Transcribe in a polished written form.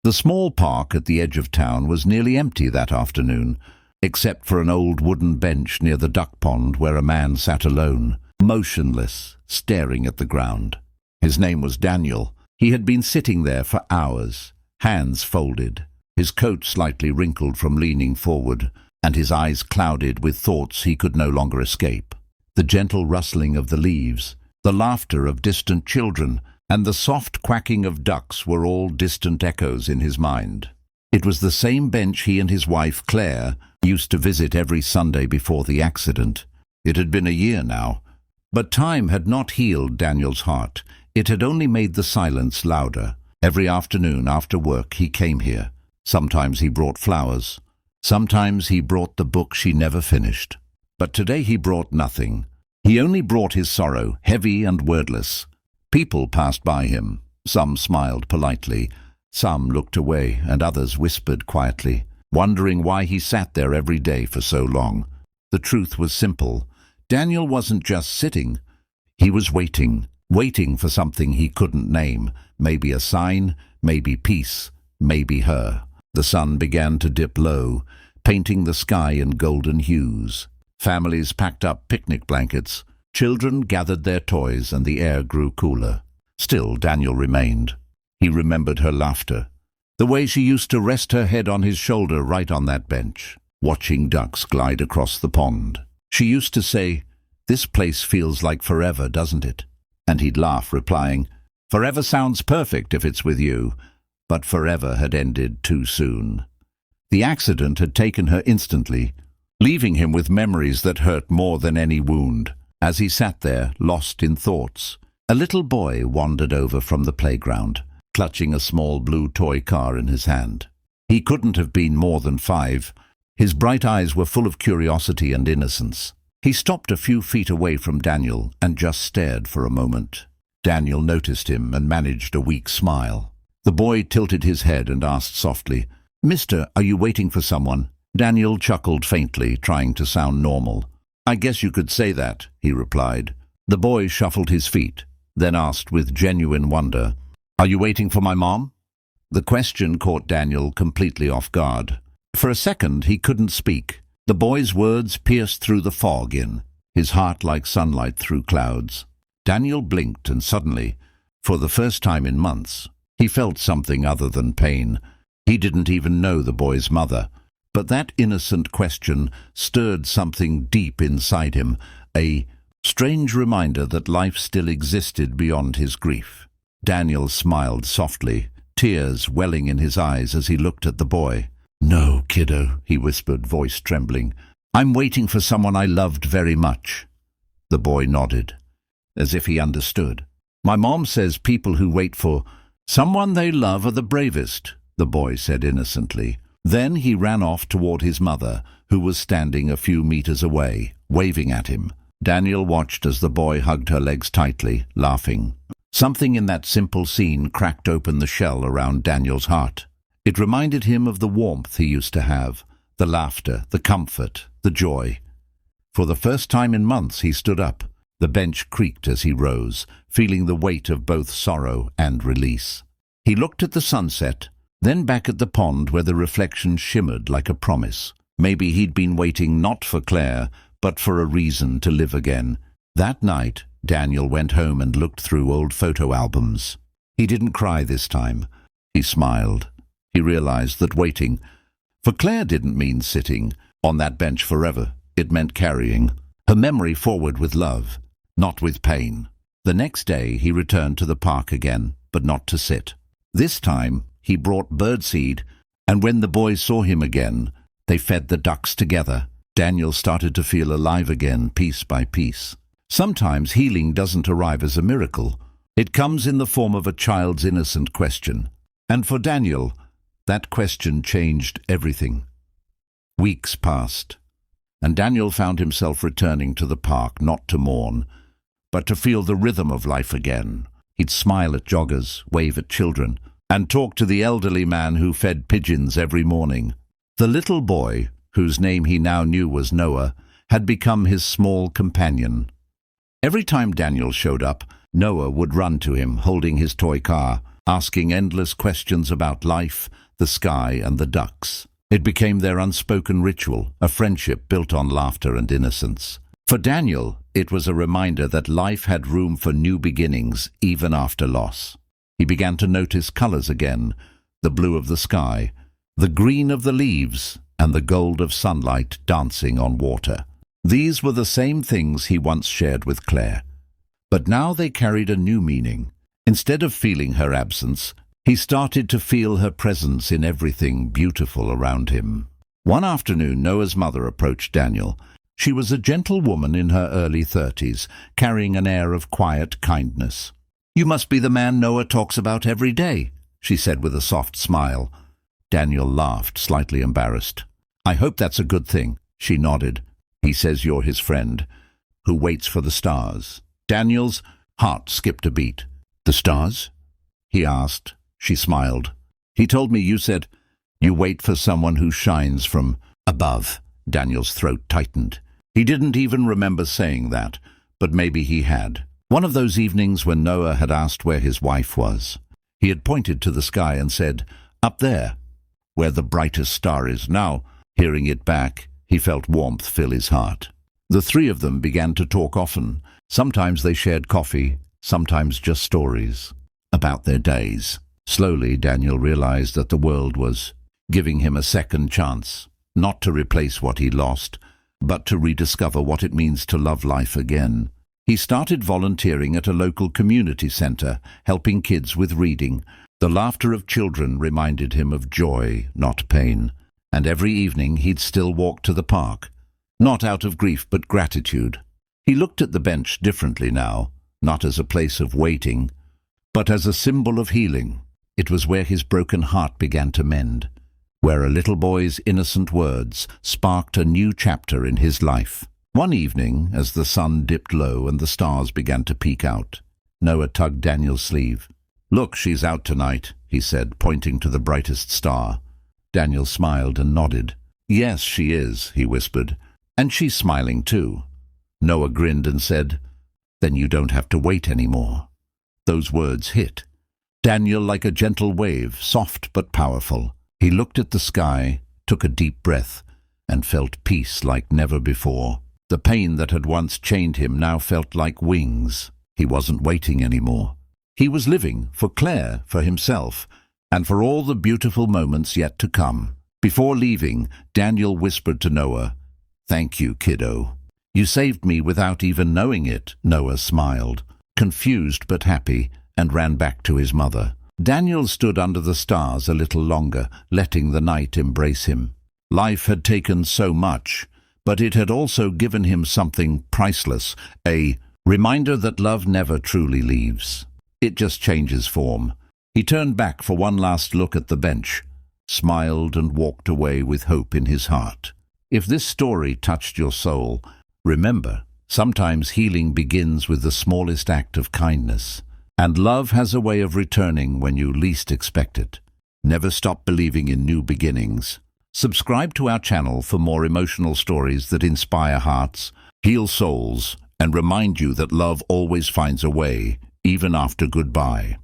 The small park at the edge of town was nearly empty that afternoon, except for an old wooden bench near the duck pond where a man sat alone, motionless, staring at the ground. His name was Daniel. He had been sitting there for hours, hands folded, his coat slightly wrinkled from leaning forward, and his eyes clouded with thoughts he could no longer escape. The gentle rustling of the leaves, the laughter of distant children, and the soft quacking of ducks were all distant echoes in his mind. It was the same bench he and his wife, Claire, used to visit every Sunday before the accident. It had been a year now. But time had not healed Daniel's heart. It had only made the silence louder. Every afternoon after work he came here. Sometimes he brought flowers. Sometimes he brought the book she never finished. But today he brought nothing. He only brought his sorrow, heavy and wordless. People passed by him. Some smiled politely. Some looked away, and others whispered quietly, wondering why he sat there every day for so long. The truth was simple. Daniel wasn't just sitting. He was waiting for something he couldn't name. Maybe a sign, maybe peace, maybe her. The sun began to dip low, painting the sky in golden hues. Families packed up picnic blankets. Children gathered their toys, and the air grew cooler. Still, Daniel remained. He remembered her laughter, the way she used to rest her head on his shoulder right on that bench, watching ducks glide across the pond. She used to say, "This place feels like forever, doesn't it?" And he'd laugh, replying, "Forever sounds perfect if it's with you." But forever had ended too soon. The accident had taken her instantly, leaving him with memories that hurt more than any wound. As he sat there, lost in thoughts, a little boy wandered over from the playground, clutching a small blue toy car in his hand. He couldn't have been more than 5. His bright eyes were full of curiosity and innocence. He stopped a few feet away from Daniel and just stared for a moment. Daniel noticed him and managed a weak smile. The boy tilted his head and asked softly, "Mister, are you waiting for someone?" Daniel chuckled faintly, trying to sound normal. "I guess you could say that," he replied. The boy shuffled his feet, then asked with genuine wonder, "Are you waiting for my mom?" The question caught Daniel completely off guard. For a second he couldn't speak. The boy's words pierced through the fog his heart like sunlight through clouds. Daniel blinked, and suddenly, for the first time in months, he felt something other than pain. He didn't even know the boy's mother. But that innocent question stirred something deep inside him, a strange reminder that life still existed beyond his grief. Daniel smiled softly, tears welling in his eyes as he looked at the boy. "No, kiddo," he whispered, voice trembling. "I'm waiting for someone I loved very much." The boy nodded, as if he understood. "My mom says people who wait for someone they love are the bravest," the boy said innocently. Then he ran off toward his mother, who was standing a few meters away, waving at him. Daniel watched as the boy hugged her legs tightly, laughing. Something in that simple scene cracked open the shell around Daniel's heart. It reminded him of the warmth he used to have, the laughter, the comfort, the joy. For the first time in months he stood up. The bench creaked as he rose, feeling the weight of both sorrow and release. He looked at the sunset, then back at the pond where the reflection shimmered like a promise. Maybe he'd been waiting not for Claire, but for a reason to live again. That night, Daniel went home and looked through old photo albums. He didn't cry this time. He smiled. He realized that waiting for Claire didn't mean sitting on that bench forever. It meant carrying her memory forward with love, not with pain. The next day he returned to the park again, but not to sit. This time he brought birdseed, and when the boys saw him again, they fed the ducks together. Daniel started to feel alive again, piece by piece. Sometimes healing doesn't arrive as a miracle. It comes in the form of a child's innocent question. And for Daniel, that question changed everything. Weeks passed, and Daniel found himself returning to the park not to mourn, but to feel the rhythm of life again. He'd smile at joggers, wave at children, and talk to the elderly man who fed pigeons every morning. The little boy, whose name he now knew was Noah, had become his small companion. Every time Daniel showed up, Noah would run to him, holding his toy car. asking endless questions about life, the sky, and the ducks. It became their unspoken ritual, a friendship built on laughter and innocence. For Daniel, it was a reminder that life had room for new beginnings, even after loss. He began to notice colors again, the blue of the sky, the green of the leaves, and the gold of sunlight dancing on water. These were the same things he once shared with Claire. But now they carried a new meaning. Instead of feeling her absence, he started to feel her presence in everything beautiful around him. One afternoon, Noah's mother approached Daniel. She was a gentle woman in her early 30s, carrying an air of quiet kindness. "You must be the man Noah talks about every day," she said with a soft smile. Daniel laughed, slightly embarrassed. "I hope that's a good thing," she nodded. "He says you're his friend, who waits for the stars." Daniel's heart skipped a beat. "The stars?" he asked. She smiled. "He told me you said you wait for someone who shines from above." Daniel's throat tightened. He didn't even remember saying that, but maybe he had. One of those evenings when Noah had asked where his wife was. He had pointed to the sky and said, "Up there, where the brightest star is." Now, hearing it back, he felt warmth fill his heart. The three of them began to talk often. Sometimes they shared coffee, sometimes just stories about their days. Slowly, Daniel realized that the world was giving him a second chance, not to replace what he lost, but to rediscover what it means to love life again. He started volunteering at a local community center, helping kids with reading. The laughter of children reminded him of joy, not pain. And every evening he'd still walk to the park, not out of grief but gratitude. He looked at the bench differently now, not as a place of waiting, but as a symbol of healing. It was where his broken heart began to mend, where a little boy's innocent words sparked a new chapter in his life. One evening, as the sun dipped low and the stars began to peek out, Noah tugged Daniel's sleeve. "Look, she's out tonight," he said, pointing to the brightest star. Daniel smiled and nodded. "Yes, she is," he whispered. "And she's smiling too." Noah grinned and said, "Then you don't have to wait anymore." Those words hit Daniel like a gentle wave, soft but powerful. He looked at the sky, took a deep breath, and felt peace like never before. The pain that had once chained him now felt like wings. He wasn't waiting anymore. He was living for Claire, for himself, and for all the beautiful moments yet to come. Before leaving, Daniel whispered to Noah, "Thank you, kiddo. You saved me without even knowing it." Noah smiled, confused but happy, and ran back to his mother. Daniel stood under the stars a little longer, letting the night embrace him. Life had taken so much, but it had also given him something priceless, a reminder that love never truly leaves. It just changes form. He turned back for one last look at the bench, smiled and walked away with hope in his heart. If this story touched your soul, remember, sometimes healing begins with the smallest act of kindness. And love has a way of returning when you least expect it. Never stop believing in new beginnings. Subscribe to our channel for more emotional stories that inspire hearts, heal souls, and remind you that love always finds a way, even after goodbye.